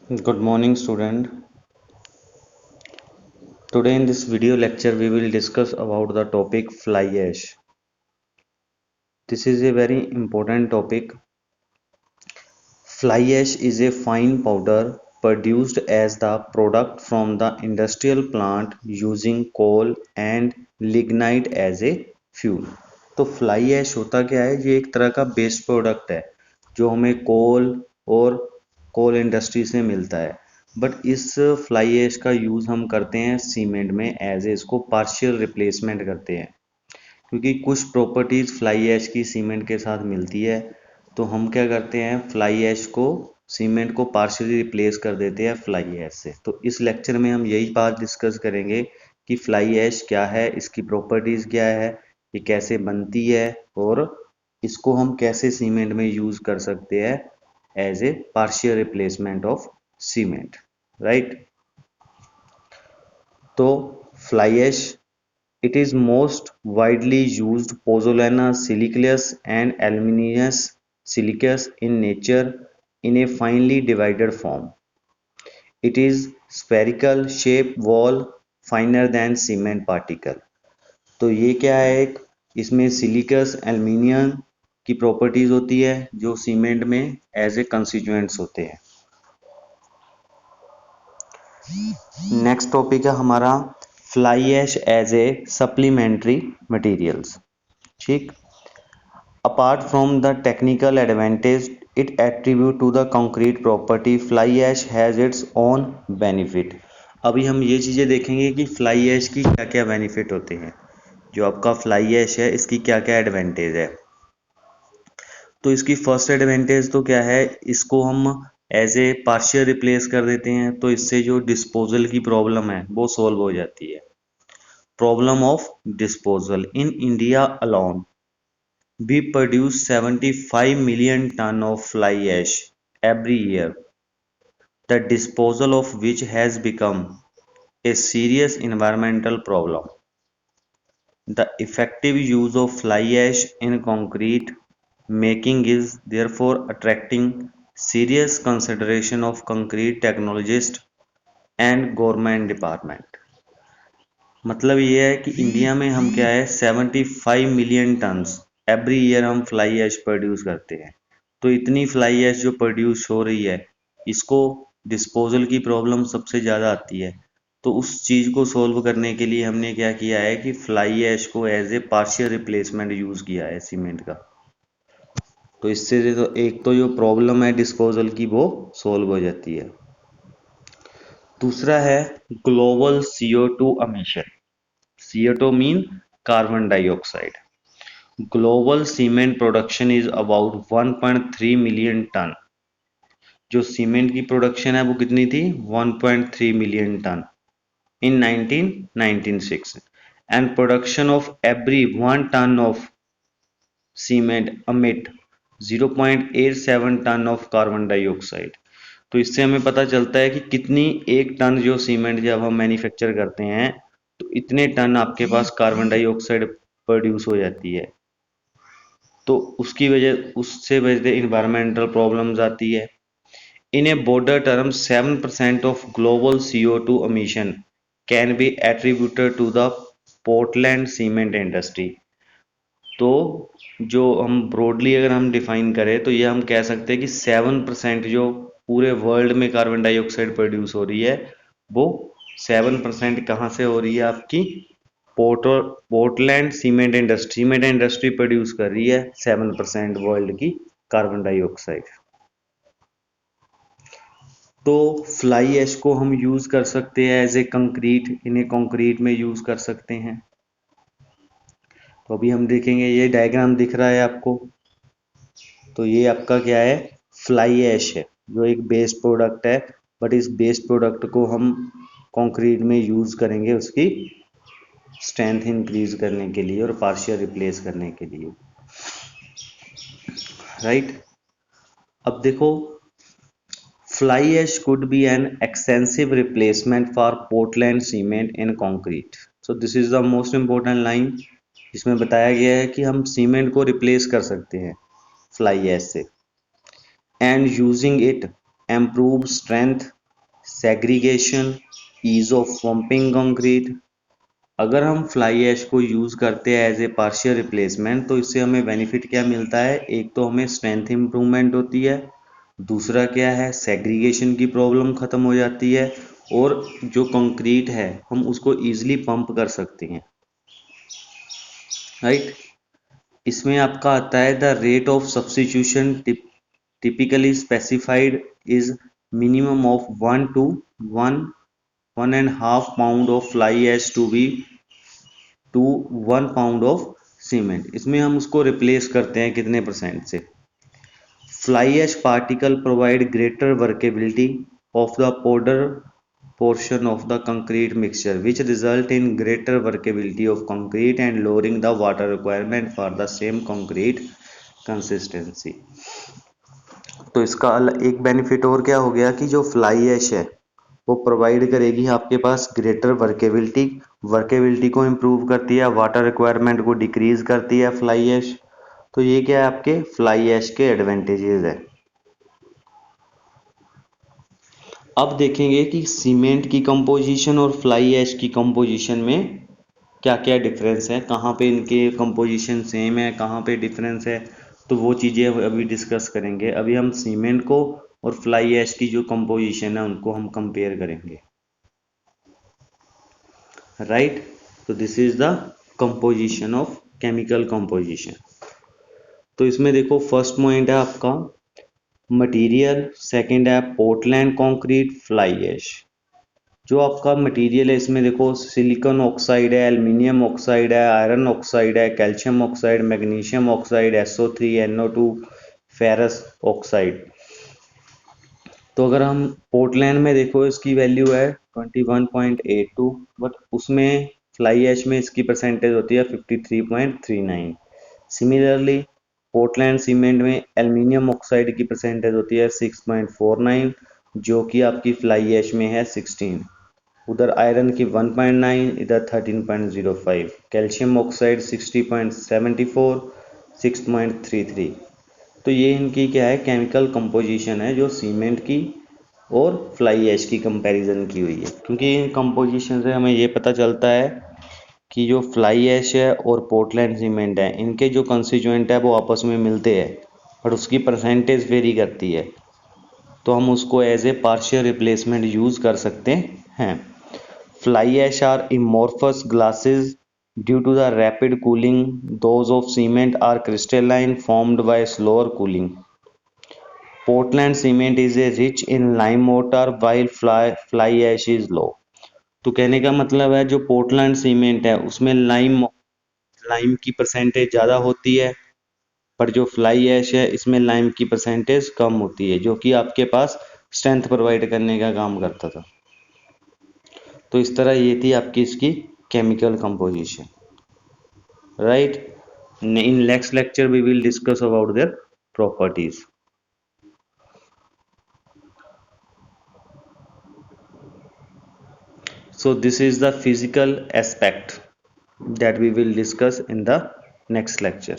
Good morning, student. Today in this video lecture we will discuss about the topic fly ash. This is a very important topic. Fly ash is a fine powder produced as the product from the industrial plant using coal and lignite as a fuel. तो fly ऐश होता क्या है? ये एक तरह का best product है जो हमें कोल इंडस्ट्री से मिलता है। बट इस फ्लाई ऐश का यूज़ हम करते हैं सीमेंट में एज ए, इसको पार्शियल रिप्लेसमेंट करते हैं क्योंकि कुछ प्रॉपर्टीज फ्लाई ऐश की सीमेंट के साथ मिलती है। तो हम क्या करते हैं, फ्लाई ऐश को सीमेंट को पार्शियली रिप्लेस कर देते हैं फ्लाई ऐश से। तो इस लेक्चर में हम यही बात डिस्कस करेंगे कि फ्लाई ऐश क्या है, इसकी प्रॉपर्टीज क्या है, ये कैसे बनती है और इसको हम कैसे सीमेंट में यूज कर सकते हैं as a partial replacement of cement, right. तो fly ash, it is most widely used pozzolana siliceous and aluminous siliceous in nature in a finely divided form. It is spherical shape wall finer than cement particle. तो ये क्या है, एक इसमें silicus aluminium की properties होती है जो सीमेंट में एज ए कंस्टिट्यूएंट्स होते हैं। नेक्स्ट टॉपिक है हमारा fly ash as a supplementary materials. ठीक, apart from the technical advantage it attribute to the concrete property, fly ash has its own benefit. अभी हम ये चीज़ें देखेंगे कि फ्लाई ऐश की क्या क्या बेनिफिट होते हैं। जो आपका फ्लाई ऐश है इसकी क्या क्या एडवांटेज है। तो इसकी फर्स्ट एडवांटेज तो क्या है, इसको हम एज ए पार्शियल रिप्लेस कर देते हैं तो इससे जो डिस्पोजल की प्रॉब्लम है वो सॉल्व हो जाती है। Problem of disposal in India alone we produce 75 million ton of fly ash every year, the disposal of which has become a serious environmental problem. The effective use of fly ash in concrete making is therefore attracting serious consideration of concrete technologists and government department. मतलब ये है कि India में हम क्या है 75 million turns every year हम fly ash produce करते हैं। तो इतनी फ्लाई ऐश जो प्रोड्यूस हो रही है इसको डिस्पोजल की प्रॉब्लम सबसे ज़्यादा आती है। तो उस चीज़ को सोल्व करने के लिए हमने क्या किया है कि फ्लाई ऐश को as a partial replacement use किया है सीमेंट का। तो इससे तो एक तो जो प्रॉब्लम है डिस्पोजल की वो सोल्व हो जाती है। दूसरा है global CO2 emission। CO2 mean carbon dioxide. Global cement production is about 1.3 million ton। जो सीमेंट की प्रोडक्शन है वो कितनी थी, 1.3 million ton in 1996। And production of every 1 ton of cement emit 0.87 ton of carbon dioxide. तो इससे हमें पता चलता है कि कितनी एक टन जो सीमेंट जब हम मैन्युफैक्चर करते हैं तो इतने टन आपके पास कार्बन डाइऑक्साइड प्रोड्यूस हो जाती है। तो उसकी वजह उससे वजह इन्वायरमेंटल प्रॉब्लम्स आती है। इन ए broader term 7% of global CO2 emission can be attributed to the Portland cement industry। तो जो हम ब्रॉडली अगर हम डिफाइन करें तो ये हम कह सकते हैं कि 7% जो पूरे वर्ल्ड में कार्बन डाइऑक्साइड प्रोड्यूस हो रही है वो 7% कहाँ से हो रही है, आपकी पोर्टलैंड सीमेंट इंडस्ट्री प्रोड्यूस कर रही है 7% वर्ल्ड की कार्बन डाइऑक्साइड। तो फ्लाई ऐश को हम यूज कर सकते हैं एज ए कंक्रीट, इन्हें कंक्रीट में यूज कर सकते हैं। तो अभी हम देखेंगे, ये डायग्राम दिख रहा है आपको। तो ये आपका क्या है, फ्लाई ऐश है जो एक बेस्ड प्रोडक्ट है। बट इस बेस्ड प्रोडक्ट को हम कंक्रीट में यूज करेंगे उसकी स्ट्रेंथ इंक्रीज करने के लिए और पार्शियल रिप्लेस करने के लिए, राइट। अब देखो, fly ash could be an extensive replacement for Portland cement in concrete. So this is the most important line जिसमें बताया गया है कि हम सीमेंट को रिप्लेस कर सकते हैं फ्लाई ऐश से। And using it improve strength, segregation, ease of pumping concrete. अगर हम फ्लाई ऐश को यूज़ करते हैं एज ए पार्शियल रिप्लेसमेंट तो इससे हमें बेनिफिट क्या मिलता है, एक तो हमें स्ट्रेंथ इम्प्रूवमेंट होती है, दूसरा क्या है, सेग्रीगेशन की प्रॉब्लम ख़त्म हो जाती है, और जो कंक्रीट है हम उसको ईजिली पंप कर सकते हैं, राइट। इसमें आपका आता है the rate of substitution typically specified is minimum of 1 to 1.5 pound of fly ash to 1 pound of cement. इसमें हम उसको रिप्लेस करते हैं कितने परसेंट से। Fly ash particle provide greater workability of the powder portion of the concrete mixture which result in greater workability of concrete and lowering the water requirement for the same concrete consistency। तो इसका एक benefit और क्या हो गया कि जो fly ash है वो प्रोवाइड करेगी आपके पास ग्रेटर वर्केबिलिटी को इम्प्रूव करती है, वाटर रिक्वायरमेंट को डिक्रीज करती है फ्लाई ऐश। तो ये क्या है, आपके फ्लाई ऐश के एडवांटेजेस है। अब देखेंगे कि सीमेंट की कंपोजिशन और फ्लाई ऐश की कंपोजिशन में क्या क्या डिफरेंस है, कहाँ पे इनके कंपोजिशन सेम है, कहाँ पे डिफरेंस है। तो वो चीज़ें अभी डिस्कस करेंगे। अभी हम सीमेंट को और फ्लाई ऐश की जो कंपोजिशन है उनको हम कंपेयर करेंगे, राइट। तो this is the composition of chemical composition. तो इसमें देखो फर्स्ट पॉइंट है आपका मटेरियल, सेकंड है पोर्टलैंड कंक्रीट, फ्लाई ऐश। जो आपका मटेरियल है इसमें देखो सिलिकॉन ऑक्साइड है, एल्युमिनियम ऑक्साइड है, आयरन ऑक्साइड है, calcium oxide, magnesium oxide, SO3, NO2, ferrous oxide. तो अगर हम पोर्टलैंड में देखो इसकी वैल्यू है 21.82, बट उसमें फ्लाई ऐश में इसकी परसेंटेज होती है 53.39। सिमिलरली पोर्टलैंड सीमेंट में एल्युमिनियम ऑक्साइड की परसेंटेज होती है 6.49, जो कि आपकी फ्लाई ऐश में है 16। उधर आयरन की 1.9, इधर 13.05, कैल्शियम ऑक्साइड 60.74, 6.33। तो ये इनकी क्या है, केमिकल कंपोजिशन है जो सीमेंट की और फ्लाई ऐश की कंपैरिजन की हुई है। क्योंकि इन कंपोजिशन से हमें ये पता चलता है कि जो फ्लाई ऐश है और पोर्टलैंड सीमेंट है इनके जो कंस्टिट्यूएंट है वो आपस में मिलते हैं, बट उसकी परसेंटेज वेरी करती है। तो हम उसको as a partial replacement use कर सकते हैं। Fly ash are amorphous glasses due to the rapid cooling. Those of cement are crystalline, formed by slower cooling. Portland cement is a rich in lime mortar while fly ash is low. तो कहने का मतलब है जो Portland cement है उसमें lime की percentage ज़्यादा होती है, पर जो फ्लाई ऐश है इसमें लाइम की परसेंटेज कम होती है, जो कि आपके पास स्ट्रेंथ प्रोवाइड करने का काम करता था। तो इस तरह ये थी आपकी इसकी chemical composition, right. In next lecture we will discuss about their properties. So this is the physical aspect that we will discuss in the next lecture.